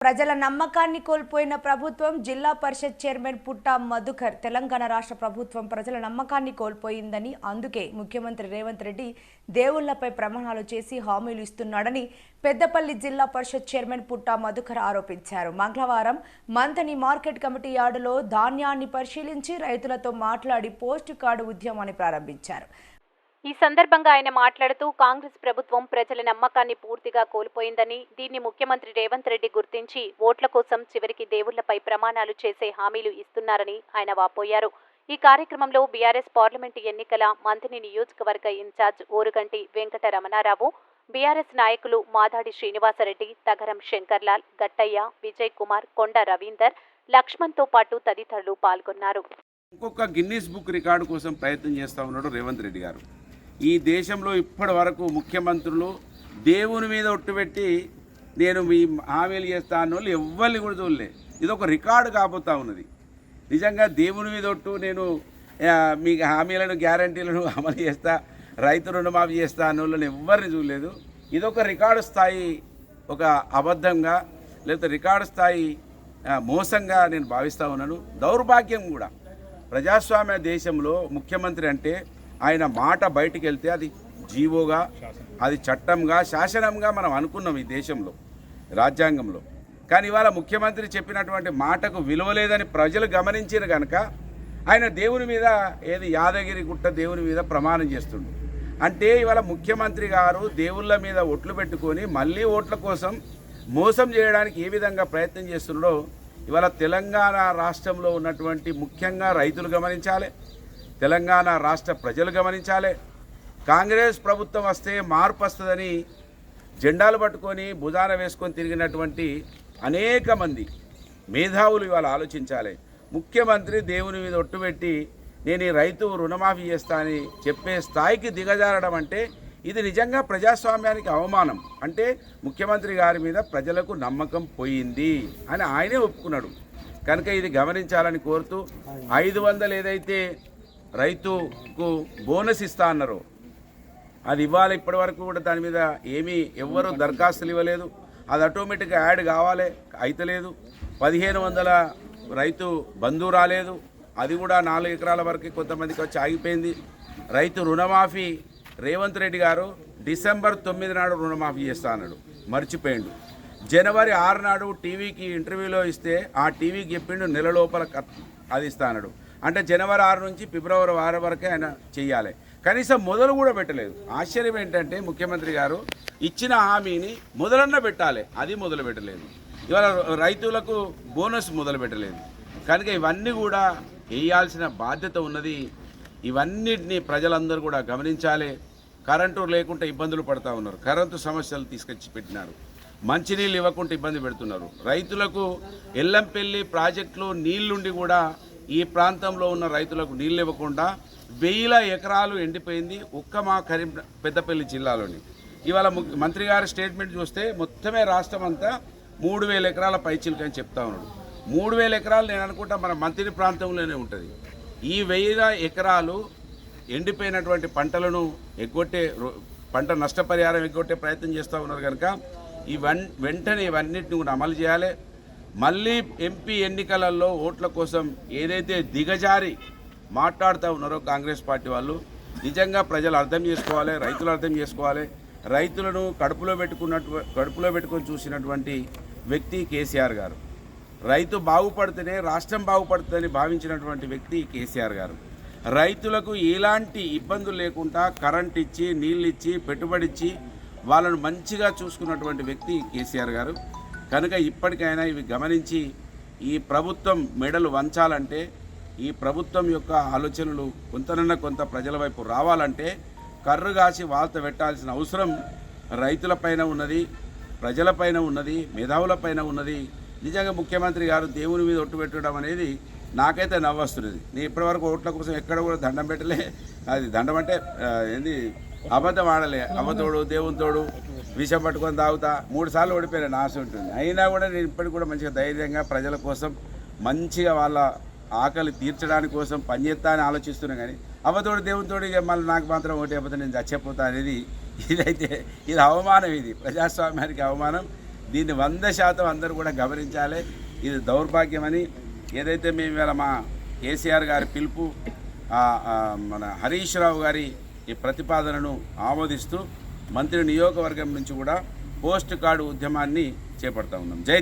ప్రజల నమ్మకాన్ని కోల్పోయిన ప్రభుత్వం జిల్లా పరిషత్ చైర్మన్ పుట్టా మధుకర్ తెలంగాణ రాష్ట్ర ప్రభుత్వం ప్రజల నమ్మకాన్ని కోల్పోయిందని అందుకే ముఖ్యమంత్రి రేవంత్ రెడ్డి దేవుళ్లపై ప్రమాణాలు చేసి హామీలు ఇస్తున్నాడని పెద్దపల్లి జిల్లా పరిషత్ చైర్మన్ పుట్టా మధుకర్ ఆరోపించారు. మంగళవారం మంథని మార్కెట్ కమిటీ యార్డులో ధాన్యాన్ని పరిశీలించి రైతులతో మాట్లాడి పోస్ట్ కార్డు ఉద్యమాన్ని ప్రారంభించారు. ఈ సందర్భంగా ఆయన మాట్లాడుతూ కాంగ్రెస్ ప్రభుత్వం ప్రజల నమ్మకాన్ని పూర్తిగా కోల్పోయిందని, దీన్ని ముఖ్యమంత్రి రేవంత్ రెడ్డి గుర్తించి ఓట్ల కోసం చివరికి దేవుళ్లపై ప్రమాణాలు చేసే హామీలు ఇస్తున్నారని ఆయన వాపోయారు. ఈ కార్యక్రమంలో బీఆర్ఎస్ పార్లమెంటు ఎన్నికల మంథని నియోజకవర్గ ఇన్ఛార్జ్ ఓరుగంటి వెంకట రమణారావు, బీఆర్ఎస్ నాయకులు మాదాడి శ్రీనివాసరెడ్డి, తగరం శంకర్లాల్, గట్టయ్య, విజయ్ కుమార్, కొండ రవీందర్, లక్ష్మణ్తో పాటు తదితరులు పాల్గొన్నారు. ఇంకొక గిన్నీస్ బుక్ రికార్డు కోసం ప్రయత్నం చేస్తూ ఉన్నాడు రేవంత్ రెడ్డి గారు. ఈ దేశంలో ఇప్పటి వరకు ముఖ్యమంత్రులు దేవుని మీద ఒట్టుపెట్టి నేను మీ హామీలు చేస్తాను వాళ్ళు ఎవ్వరిని కూడా చూడలే. ఇది ఒక రికార్డు కాబోతా ఉన్నది. నిజంగా దేవుని మీద ఒట్టు నేను మీ హామీలను గ్యారంటీలను అమలు చేస్తా, రైతు రుణమాఫీ చేస్తా అన్న వాళ్ళని ఎవ్వరిని చూడలేదు. ఇదొక రికార్డు స్థాయి ఒక అబద్ధంగా లేకపోతే రికార్డు స్థాయి మోసంగా నేను భావిస్తూ ఉన్నాను. దౌర్భాగ్యం కూడా. ప్రజాస్వామ్య దేశంలో ముఖ్యమంత్రి అంటే ఆయన మాట బయటికి వెళ్తే అది జీవోగా, అది చట్టంగా, శాసనంగా మనం అనుకున్నాం ఈ దేశంలో, రాజ్యాంగంలో. కానీ ఇవాళ ముఖ్యమంత్రి చెప్పినటువంటి మాటకు విలువ లేదని ప్రజలు గమనించిన కనుక ఆయన దేవుని మీద యాదగిరి గుట్ట దేవుని మీద ప్రమాణం చేస్తుండు. అంటే ఇవాళ ముఖ్యమంత్రి గారు దేవుళ్ళ మీద ఒట్లు పెట్టుకొని మళ్ళీ ఓట్ల కోసం మోసం చేయడానికి ఏ విధంగా ప్రయత్నం చేస్తున్నాడో ఇవాళ తెలంగాణ రాష్ట్రంలో ఉన్నటువంటి ముఖ్యంగా రైతులు గమనించాలి, తెలంగాణ రాష్ట్ర ప్రజలు గమనించాలి. కాంగ్రెస్ ప్రభుత్వం వస్తే మార్పు వస్తుందని జెండాలు పట్టుకొని భుజాన వేసుకొని తిరిగినటువంటి అనేక మంది మేధావులు ఇవాళ ఆలోచించాలి. ముఖ్యమంత్రి దేవుని మీద ఒట్టుపెట్టి నేను ఈ రైతు రుణమాఫీ చేస్తా అని చెప్పే స్థాయికి దిగజారడం అంటే ఇది నిజంగా ప్రజాస్వామ్యానికి అవమానం. అంటే ముఖ్యమంత్రి గారి మీద ప్రజలకు నమ్మకం పోయింది అని ఆయనే ఒప్పుకున్నాడు. కనుక ఇది గమనించాలని కోరుతూ 500 ఏదైతే రైతుకు బోనస్ ఇస్తా అన్నారో అది ఇవ్వాలి. ఇప్పటి వరకు కూడా దాని మీద ఏమీ ఎవ్వరూ దరఖాస్తులు ఇవ్వలేదు. అది ఆటోమేటిక్గా యాడ్ కావాలి, అయితలేదు. 1500 రైతు బంధు రాలేదు, అది కూడా 4 ఎకరాల వరకు కొంతమందికి వచ్చి ఆగిపోయింది. రైతు రుణమాఫీ రేవంత్ రెడ్డి గారు డిసెంబర్ 9 నాడు రుణమాఫీ చేస్తా అన్నాడు, మర్చిపోయిండు. జనవరి 6 నాడు టీవీకి ఇంటర్వ్యూలో ఇస్తే ఆ టీవీకి చెప్పిండు నెల లోపల అది ఇస్తా అన్నాడు. అంటే జనవరి 6 నుంచి ఫిబ్రవరి 6 వరకే ఆయన చెయ్యాలి. కనీసం మొదలు కూడా పెట్టలేదు. ఆశ్చర్యం ఏంటంటే ముఖ్యమంత్రి గారు ఇచ్చిన హామీని మొదలన్న పెట్టాలి, అది మొదలు పెట్టలేదు. ఇవాళ రైతులకు బోనస్ మొదలు పెట్టలేదు. కనుక ఇవన్నీ కూడా వేయాల్సిన బాధ్యత ఉన్నది. ఇవన్నిటినీ ప్రజలందరూ కూడా గమనించాలి. కరెంటు లేకుండా ఇబ్బందులు పడుతూ ఉన్నారు, కరెంటు సమస్యలు తీసుకొచ్చి పెట్టినారు, మంచినీళ్ళు ఇవ్వకుండా ఇబ్బంది పెడుతున్నారు. రైతులకు ఎల్లంపల్లి ప్రాజెక్టులో నీళ్లుండి కూడా ఈ ప్రాంతంలో ఉన్న రైతులకు నీళ్ళు ఇవ్వకుండా 1000 ఎకరాలు ఎండిపోయింది ఒక్క మా పెద్దపల్లి జిల్లాలోని. ఇవాళ మంత్రి గారి స్టేట్మెంట్ చూస్తే మొత్తమే రాష్ట్రం అంతా 3000 ఎకరాల పైచిలుక అని చెప్తా ఉన్నాడు. 3000 ఎకరాలు నేను అనుకుంటా మన మంత్రి ప్రాంతంలోనే ఉంటుంది. ఈ 1000 ఎకరాలు ఎండిపోయినటువంటి పంటలను ఎగ్గొట్టే పంట నష్టపరిహారం ఎగ్గొట్టే ప్రయత్నం చేస్తూ ఉన్నారు. కనుక వెంటనే ఇవన్నిటిని కూడా అమలు చేయాలి. మళ్ళీ ఎంపీ ఎన్నికలలో ఓట్ల కోసం ఏదైతే దిగజారి మాట్లాడుతూ ఉన్నారో కాంగ్రెస్ పార్టీ వాళ్ళు, నిజంగా ప్రజలు అర్థం చేసుకోవాలి, రైతులు అర్థం చేసుకోవాలి. రైతులను కడుపులో పెట్టుకొని చూసినటువంటి వ్యక్తి కేసీఆర్ గారు. రైతు బాగుపడితేనే రాష్ట్రం బాగుపడుతుందని భావించినటువంటి వ్యక్తి కేసీఆర్ గారు. రైతులకు ఎలాంటి ఇబ్బందులు లేకుండా కరెంట్ ఇచ్చి, నీళ్ళు ఇచ్చి, పెట్టుబడి ఇచ్చి వాళ్ళను మంచిగా చూసుకున్నటువంటి వ్యక్తి కేసీఆర్ గారు. కనుక ఇప్పటికైనా ఇవి గమనించి ఈ ప్రభుత్వం మెడలు వంచాలంటే, ఈ ప్రభుత్వం యొక్క ఆలోచనలు కొంత ప్రజల వైపు రావాలంటే కర్రు కాసి వాల్త పెట్టాల్సిన అవసరం రైతులపైన ఉన్నది, ప్రజలపైన ఉన్నది, మేధావులపైన ఉన్నది. నిజంగా ముఖ్యమంత్రి గారు దేవుని మీద ఒట్టు పెట్టడం అనేది నాకైతే నవ్వొస్తున్నది. నేను ఇప్పటివరకు ఓట్ల కోసం ఎక్కడ కూడా దండం పెట్టలే. అది దండం అంటే అబద్ధం ఆడలే. అబద్ధోడు దేవునితోడు విషం పట్టుకొని తాగుతా 3 సార్లు ఓడిపోయిన ఆశ ఉంటుంది. అయినా కూడా నేను ఇప్పటికి కూడా మంచిగా ధైర్యంగా ప్రజల కోసం మంచిగా వాళ్ళ ఆకలి తీర్చడానికి కోసం పనిచేస్తా అని ఆలోచిస్తున్నాను. కానీ అబద్ధోడు దేవునితోడు మళ్ళీ నాకు మాత్రం ఓటు అయిపోతే నేను చచ్చిపోతా అనేది ఇది అవమానం. ఇది ప్రజాస్వామ్యానికి అవమానం. దీన్ని 100% అందరూ కూడా గమనించాలి. ఇది దౌర్భాగ్యమని ఏదైతే మేము ఇవాళ మా కేసీఆర్ గారి పిలుపు మన హరీష్ రావు గారి ఈ ప్రతిపాదనను ఆమోదిస్తూ మంత్రి నియోజకవర్గం నుంచి కూడా పోస్ట్ కార్డు ఉద్యమాన్ని చేపడతా ఉన్నాం. జై